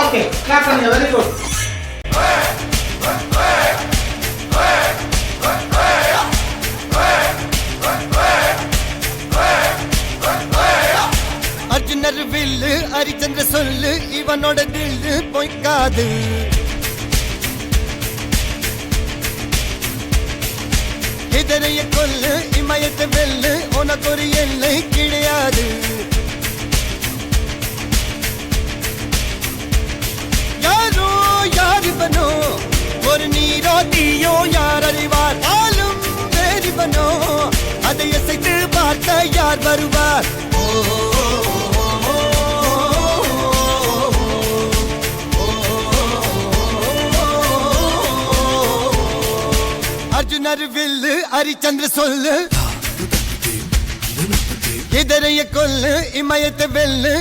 Okay, clap on you. Very good. அர்ஜுனர் வில்லு ஹரிச்சந்திர சொல்லு இவனோட தில்லு பொய்க்காது. இதரைய கொல்லு இமயத்தை வெல்லு உனக்கு ஒரு எல்லை கிடையாது. யாரோ யாரிவனோ ஒரு நீரோ தீயோ யார் அறிவார். ஆளும் வேறிவனோ அதை அசைத்து பார்க்க யார் வருவார். அர்ஜுனர் வில்லு ஹரிச்சந்திர சொல்லு இதரைய கொல்லு இமயத்தை வெல்லு